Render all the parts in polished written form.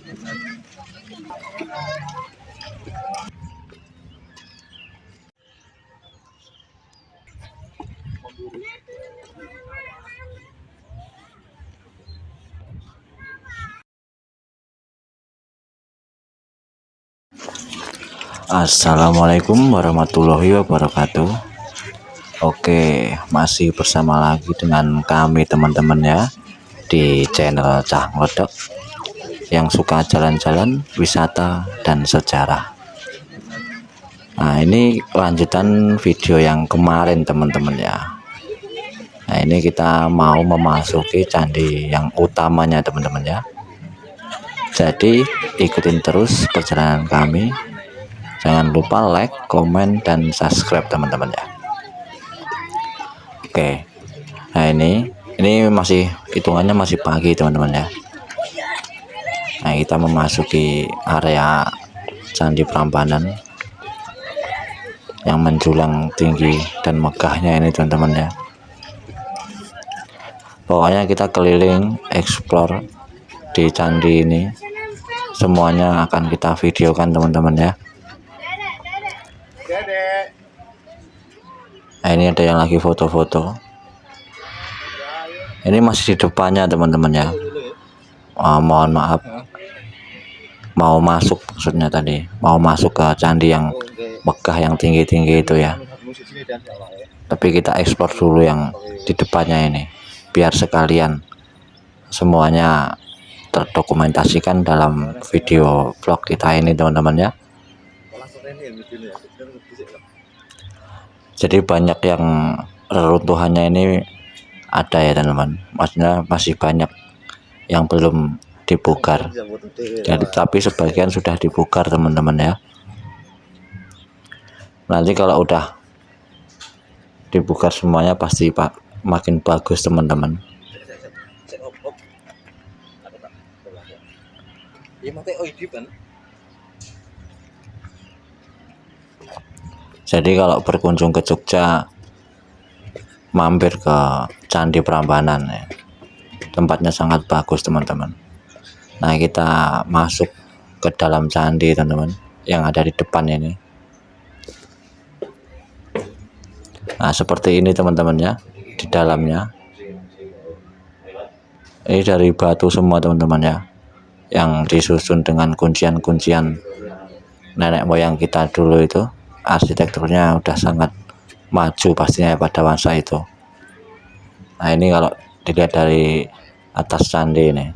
Assalamualaikum warahmatullahi wabarakatuh. Oke, masih bersama lagi dengan kami teman-teman ya di channel Cah Nglodok yang suka jalan-jalan, wisata dan sejarah. Nah, ini lanjutan video yang kemarin teman-teman ya. Nah, ini kita mau memasuki candi yang utamanya teman-teman ya. Jadi ikutin terus perjalanan kami. Jangan lupa like, komen, dan subscribe teman-teman ya. Oke, nah ini masih hitungannya masih pagi teman-teman ya. Nah, kita memasuki area Candi Prambanan yang menjulang tinggi dan megahnya ini teman-teman ya. Pokoknya kita keliling explore di candi ini, semuanya akan kita videokan teman-teman ya. Nah, ini ada yang lagi foto-foto. Ini masih di depannya teman-teman ya. Mohon maaf, mau masuk maksudnya tadi, mau masuk ke candi yang megah yang tinggi-tinggi itu ya. Tapi kita eksplor dulu yang di depannya ini, biar sekalian semuanya terdokumentasikan dalam video vlog kita ini teman-teman ya. Jadi banyak yang reruntuhannya ini ada ya teman-teman, maksudnya masih banyak yang belum dibongkar. Jadi tapi sebagian sudah dibongkar teman-teman ya. Nanti kalau udah dibongkar semuanya pasti makin bagus teman-teman. Jadi kalau berkunjung ke Jogja, mampir ke Candi Prambanan ya. Tempatnya sangat bagus teman-teman. Nah, kita masuk ke dalam candi teman-teman yang ada di depan ini. Nah, seperti ini teman-teman ya, di dalamnya. Ini dari batu semua teman-teman ya, yang disusun dengan kuncian-kuncian nenek moyang kita dulu itu. Arsitekturnya udah sangat maju pastinya pada masa itu. Nah, ini kalau dilihat dari atas candi ini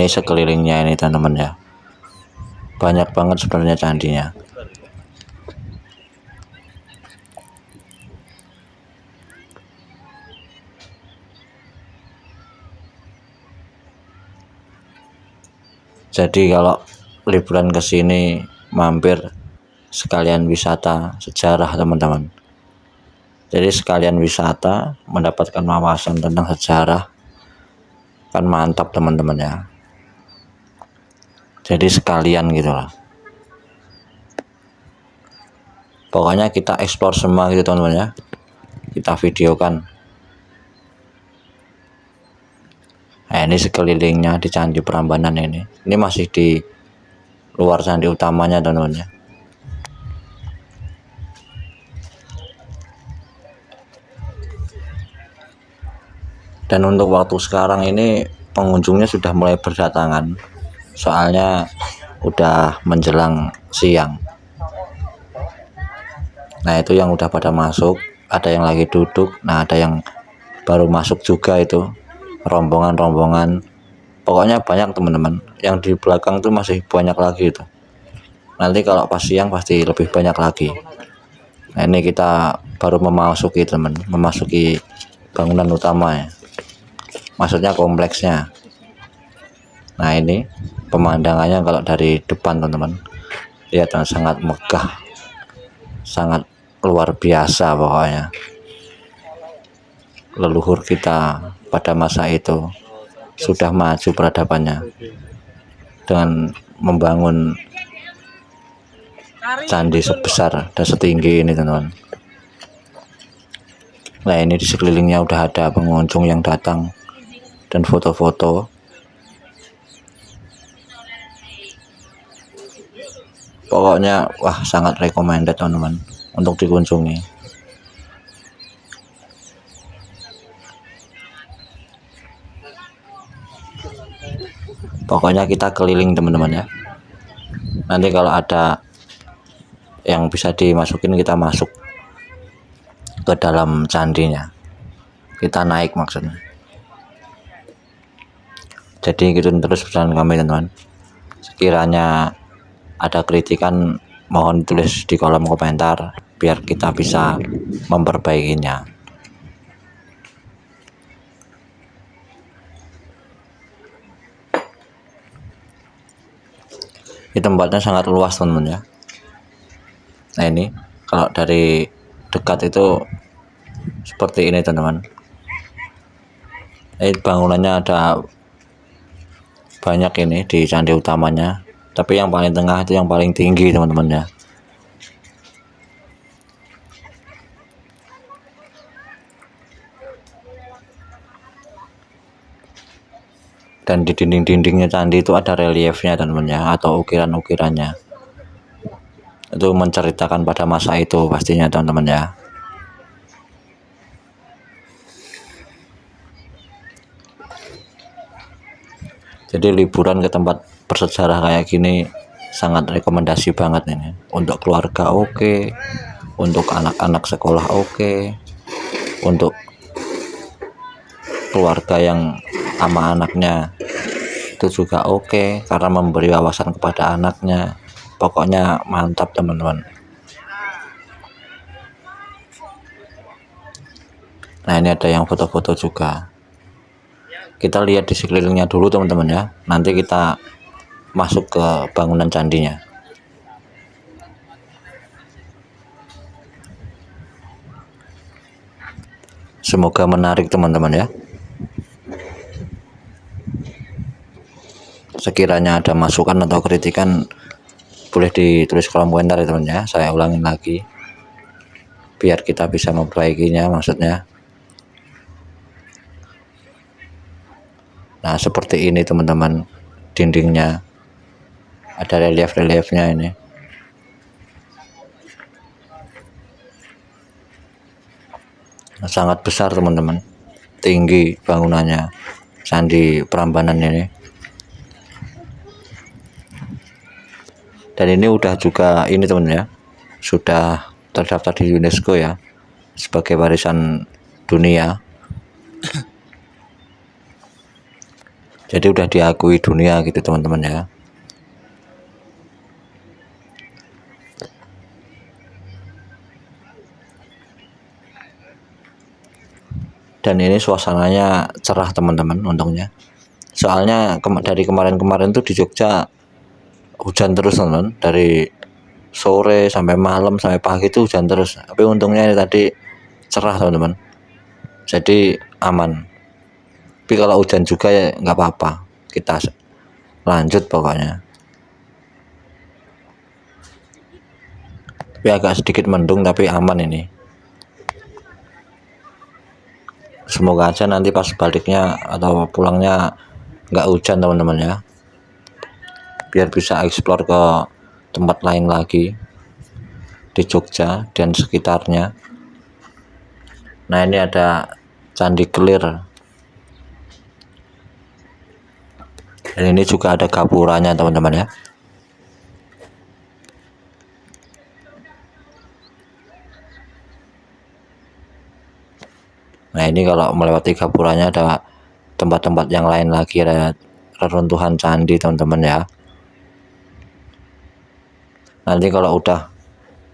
sekelilingnya ini teman-teman ya, banyak banget sebenarnya candinya. Jadi kalau liburan ke sini mampir sekalian wisata sejarah teman-teman. Jadi sekalian wisata, mendapatkan wawasan tentang sejarah, kan mantap teman-teman ya. Jadi sekalian gitu lah. Pokoknya kita eksplor semua gitu teman-teman ya. Kita videokan. Nah, ini sekelilingnya di Candi Prambanan ini. Ini masih di luar candi utamanya teman-teman ya. Dan untuk waktu sekarang ini pengunjungnya sudah mulai berdatangan, soalnya udah menjelang siang. Nah, itu yang udah pada masuk, ada yang lagi duduk, nah ada yang baru masuk juga itu, rombongan-rombongan. Pokoknya banyak teman-teman, yang di belakang tuh masih banyak lagi itu. Nanti kalau pas siang pasti lebih banyak lagi. Nah, ini kita baru memasuki memasuki bangunan utama ya, maksudnya kompleksnya. Nah, ini pemandangannya kalau dari depan teman-teman, lihat sangat megah, sangat luar biasa. Pokoknya leluhur kita pada masa itu sudah maju peradabannya dengan membangun candi sebesar dan setinggi ini teman-teman. Nah, ini di sekelilingnya udah ada pengunjung yang datang dan foto-foto. Pokoknya wah sangat recommended teman-teman untuk dikunjungi. Pokoknya kita keliling teman-teman ya. Nanti kalau ada yang bisa dimasukin kita masuk ke dalam candinya, kita naik maksudnya. Jadi ikutin terus pesan kami teman-teman. Sekiranya ada kritikan mohon tulis di kolom komentar biar kita bisa memperbaikinya. Ini tempatnya sangat luas teman-teman ya. Nah ini kalau dari dekat itu seperti ini teman-teman. Ini bangunannya ada banyak ini di candi utamanya, tapi yang paling tengah itu yang paling tinggi teman-teman ya. Dan di dinding-dindingnya candi itu ada reliefnya teman-teman ya, atau ukiran-ukirannya. Itu menceritakan pada masa itu pastinya teman-teman ya. Jadi liburan ke tempat bersejarah kayak gini sangat rekomendasi banget ini. Untuk keluarga oke, untuk anak-anak sekolah oke, untuk keluarga yang sama anaknya itu juga oke, karena memberi wawasan kepada anaknya. Pokoknya mantap teman-teman. Nah ini ada yang foto-foto juga. Kita lihat di sekelilingnya dulu teman-teman ya, nanti kita masuk ke bangunan candinya. Semoga menarik teman-teman ya. Sekiranya ada masukan atau kritikan boleh ditulis kolom komentar ya teman ya. Saya ulangin lagi biar kita bisa memperbaikinya maksudnya. Nah seperti ini teman-teman, dindingnya ada relief-reliefnya ini. Nah, sangat besar teman-teman, tinggi bangunannya Candi Prambanan ini. Dan ini udah juga ini teman ya, sudah terdaftar di UNESCO ya sebagai warisan dunia. Jadi udah diakui dunia gitu teman-teman ya. Dan ini suasananya cerah teman-teman untungnya. Soalnya dari kemarin-kemarin tuh di Jogja hujan terus teman-teman, dari sore sampai malam sampai pagi itu hujan terus. Tapi untungnya ini tadi cerah teman-teman, jadi aman. Tapi kalau hujan juga ya nggak apa-apa, kita lanjut pokoknya. Tapi agak sedikit mendung tapi aman ini. Semoga aja nanti pas baliknya atau pulangnya nggak hujan teman-teman ya, biar bisa eksplor ke tempat lain lagi di Jogja dan sekitarnya. Nah ini ada Candi Kelir, dan ini juga ada gapuranya teman-teman ya. Nah ini kalau melewati gapuranya ada tempat-tempat yang lain lagi, ada reruntuhan candi teman-teman ya. Nanti kalau udah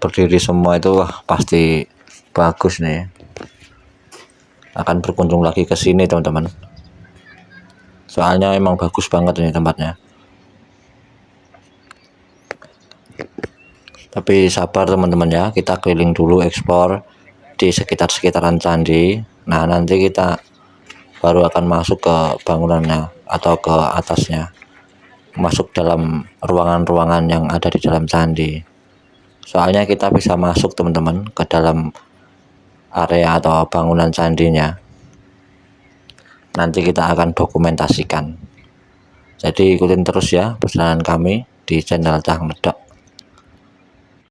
berdiri semua itu wah pasti bagus nih, akan berkunjung lagi ke sini teman-teman, soalnya emang bagus banget ini tempatnya. Tapi sabar teman-teman ya, kita keliling dulu eksplor di sekitaran candi. Nah nanti kita baru akan masuk ke bangunannya atau ke atasnya, masuk dalam ruangan-ruangan yang ada di dalam candi. Soalnya kita bisa masuk teman-teman ke dalam area atau bangunan candinya. Nanti kita akan dokumentasikan. Jadi ikutin terus ya perjalanan kami di channel Cah Ngledok.